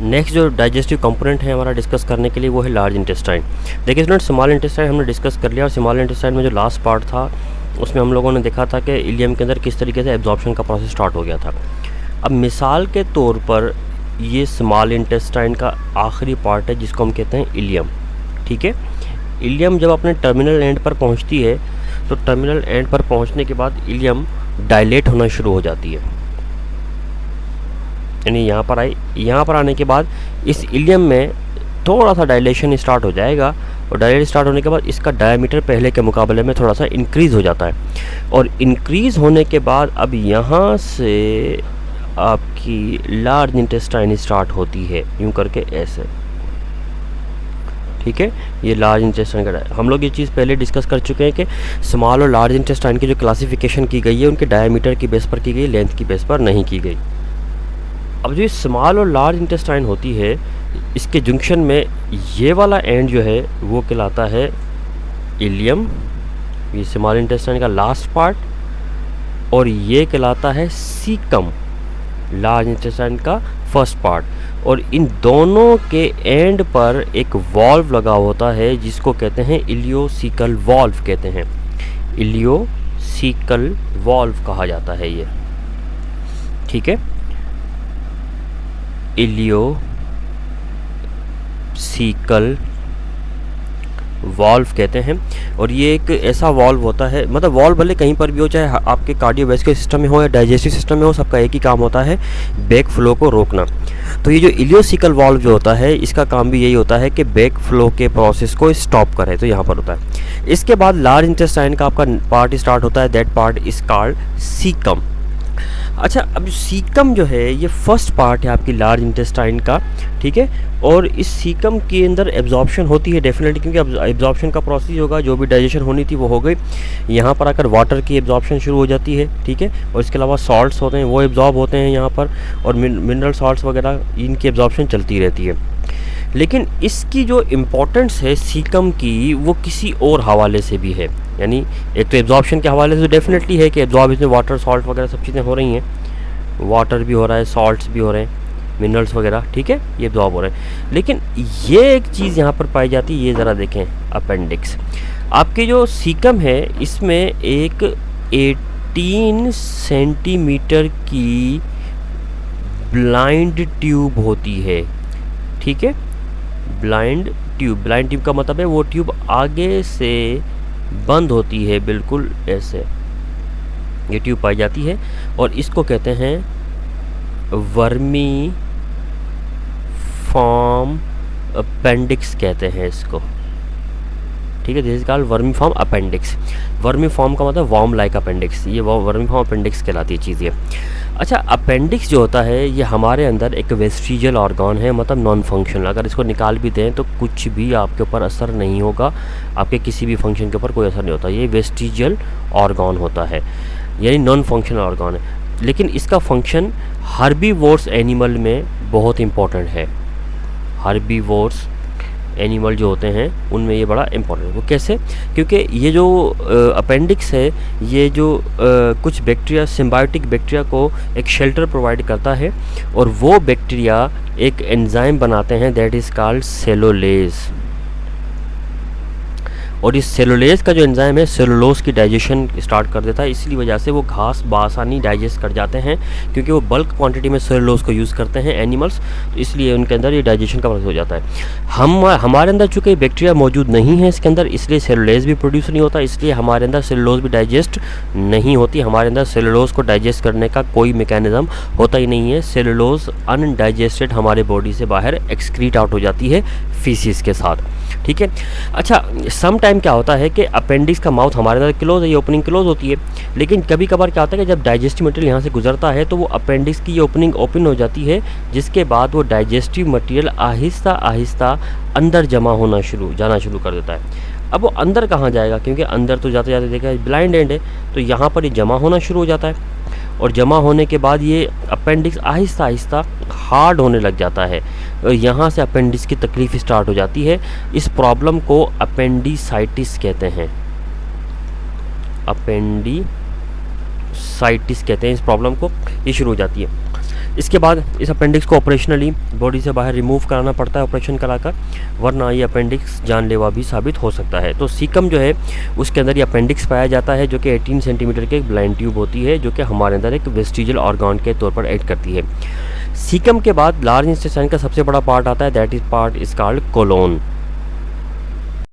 Next जो digestive component है हमारा डिस्कस करने के लिए वो है लार्ज इंटेस्टाइन। देखिए स्टूडेंट, स्मॉल इंटेस्टाइन हमने डिस्कस कर लिया और स्मॉल इंटेस्टाइन में जो लास्ट पार्ट था उसमें हम लोगों ने देखा था कि इलियम के अंदर किस तरीके से एब्जॉर्प्शन का प्रोसेस स्टार्ट हो गया था। अब मिसाल के तौर पर ये स्मॉल इंटेस्टाइन का आखिरी पार्ट है जिसको हम कहते हैं इलियम। ठीक है, इलियम जब अपने टर्मिनल एंड पर पहुंचती है तो टर्मिनल एंड पर पहुंचने के बाद इलियम डायलेट होना शुरू हो जाती है, यानी यहाँ पर आने के बाद इस इलियम में थोड़ा सा डायलेशन स्टार्ट हो जाएगा और डायलेट स्टार्ट होने के बाद इसका डायमीटर पहले के मुकाबले में थोड़ा सा इंक्रीज़ हो जाता है और इंक्रीज़ होने के बाद अब यहाँ से आपकी लार्ज इंटेस्टाइन स्टार्ट होती है, यूँ करके ऐसे। ठीक है, ये लार्ज इंटेस्टाइन का हम लोग ये चीज़ पहले डिस्कस कर चुके हैं कि स्मॉल और लार्ज इंटेस्टाइन की जो क्लासिफिकेशन की गई है उनके डायमीटर की बेस पर की गई, लेंथ की बेस पर नहीं की गई। अब जो ये स्मॉल और लार्ज इंटेस्टाइन होती है इसके जंक्शन में ये वाला एंड जो है वो कहलाता है इलियम, ये स्मॉल इंटेस्टाइन का लास्ट पार्ट, और ये कहलाता है सीकम, लार्ज इंटेस्टाइन का फर्स्ट पार्ट। और इन दोनों के एंड पर एक वॉल्व लगा होता है जिसको कहते हैं इलियोसिकल वॉल्व कहते हैं, इलियोसिकल वॉल्व कहा जाता है ये। ठीक है, इलियोसिकल वॉल्व कहते हैं। और ये एक ऐसा वॉल्व होता है, मतलब वॉल्व भले कहीं पर भी हो, चाहे आपके कार्डियोवैस्कुलर सिस्टम में हो या डाइजेस्टिव सिस्टम में हो, सबका एक ही काम होता है, बैक फ्लो को रोकना। तो ये जो इलियोसिकल वॉल्व जो होता है इसका काम भी यही होता है कि बैक फ्लो के प्रोसेस को स्टॉप करे, तो यहाँ पर होता है। इसके बाद लार्ज इंटेस्टाइन का आपका पार्ट स्टार्ट होता है, that part is called caecum. अच्छा, अब सीकम जो है ये फर्स्ट पार्ट है आपकी लार्ज इंटेस्टाइन का। ठीक है, और इस सीकम के अंदर एब्जॉर्प्शन होती है डेफिनेटली, क्योंकि एब्जॉर्प्शन का प्रोसेस होगा, जो भी डाइजेशन होनी थी वो हो गई। यहाँ पर आकर वाटर की एब्जॉर्प्शन शुरू हो जाती है। ठीक है, और इसके अलावा सॉल्ट्स होते हैं वो एब्जॉर्ब होते हैं यहाँ पर, और मिनरल सॉल्ट्स वगैरह इनकी एब्जॉर्प्शन चलती रहती है। लेकिन इसकी जो इम्पोर्टेंस है सीकम की वो किसी और हवाले से भी है, यानी एक तो एब्जॉर्प्शन के हवाले से डेफिनेटली है कि एब्जॉर्ब इसमें वाटर सॉल्ट वगैरह सब चीज़ें हो रही हैं, वाटर भी हो रहा है, सॉल्ट्स भी हो रहे हैं, मिनरल्स वगैरह। ठीक है, ये एब्जॉर्ब हो रहे हैं। लेकिन ये एक चीज़ यहाँ पर पाई जाती है, ये ज़रा देखें अपेंडिक्स। आपके जो सीकम है इसमें एक 18 सेंटीमीटर की ब्लाइंड ट्यूब होती है। ठीक है, ब्लाइंड ट्यूब का मतलब है वो ट्यूब आगे से बंद होती है, बिल्कुल ऐसे ये ट्यूब पाई जाती है, और इसको कहते हैं वर्मी फॉर्म अपेंडिक्स कहते हैं इसको। ठीक है, this is called vermi form appendix. Vermi form का मतलब वॉर्म लाइक अपेंडिक्स, ये वर्मी फॉर्म अपेंडिक्स कहलाती है चीज़ ये। अच्छा, अपेंडिक्स जो होता है ये हमारे अंदर एक वेस्टिजियल ऑर्गन है, मतलब नॉन फंक्शनल। अगर इसको निकाल भी दें तो कुछ भी आपके ऊपर असर नहीं होगा, आपके किसी भी फंक्शन के ऊपर कोई असर नहीं होता। ये वेस्टिजियल ऑर्गन होता है, यानी नॉन फंक्शनल ऑर्गन है। लेकिन इसका फंक्शन हर्बीवोर्स एनिमल में बहुत इंपॉर्टेंट है। हर्बीवोर्स एनिमल जो होते हैं उनमें ये बड़ा इंपॉर्टेंट है। वो कैसे? क्योंकि ये जो अपेंडिक्स है ये जो कुछ बैक्टीरिया, सिम्बायोटिक बैक्टीरिया को एक शेल्टर प्रोवाइड करता है, और वो बैक्टीरिया एक एंजाइम बनाते हैं दैट इज़ कॉल्ड सेलुलोज। और इस सेलुलोज का जो एंजाइम है सेलुलोज की डाइजेशन स्टार्ट कर देता है, इसलिए वजह से वो घास बासानी डाइजेस्ट कर जाते हैं, क्योंकि वो बल्क क्वांटिटी में सेलुलोज को यूज़ करते हैं एनिमल्स, तो इसलिए उनके अंदर ये डाइजेशन का प्रोसेस हो जाता है। हमारे अंदर चूँकि बैक्टीरिया मौजूद नहीं है इसके अंदर, इसलिए सेलुलोज भी प्रोड्यूस नहीं होता, इसलिए हमारे अंदर सेलुलोज भी डाइजेस्ट नहीं होती। हमारे अंदर सेलुलोज को डाइजेस्ट करने का कोई मैकेनिज्म होता ही नहीं है। सेलुलोज अनडाइजेस्टेड हमारे बॉडी से बाहर एक्सक्रीट आउट हो जाती है फीसिस के साथ। ठीक है, अच्छा, सम टाइम क्या होता है कि अपेंडिक्स का माउथ हमारे अंदर क्लोज है, ये ओपनिंग क्लोज होती है, लेकिन कभी कभार क्या होता है कि जब डाइजेस्टिव मटेरियल यहाँ से गुजरता है तो वो अपेंडिक्स की ये ओपनिंग ओपन हो जाती है, जिसके बाद वो डाइजेस्टिव मटेरियल आहिस्ता आहिस्ता अंदर जाना शुरू कर देता है। अब वो अंदर कहाँ जाएगा, क्योंकि अंदर तो जाते जाते देखा ब्लाइंड एंड है, तो यहाँ पर ये जमा होना शुरू हो जाता है, और जमा होने के बाद ये अपेंडिक्स आहिस्ता आहिस्ता हार्ड होने लग जाता है, और यहाँ से अपेंडिक्स की तकलीफ़ स्टार्ट हो जाती है। इस प्रॉब्लम को अपेंडिसाइटिस कहते हैं, अपेंडिसाइटिस कहते हैं इस प्रॉब्लम को, ये शुरू हो जाती है। इसके बाद इस अपेंडिक्स को ऑपरेशनली बॉडी से बाहर रिमूव कराना पड़ता है ऑपरेशन कराकर, वरना ये अपेंडिक्स जानलेवा भी साबित हो सकता है। तो सीकम जो है उसके अंदर ये अपेंडिक्स पाया जाता है, जो कि 18 सेंटीमीटर की एक ब्लाइंड ट्यूब होती है, जो कि हमारे अंदर एक वेस्टिजियल ऑर्गन के तौर पर एक्ट करती है। सीकम के बाद लार्ज इंटेस्टाइन का सबसे बड़ा पार्ट आता है, that is part is called colon.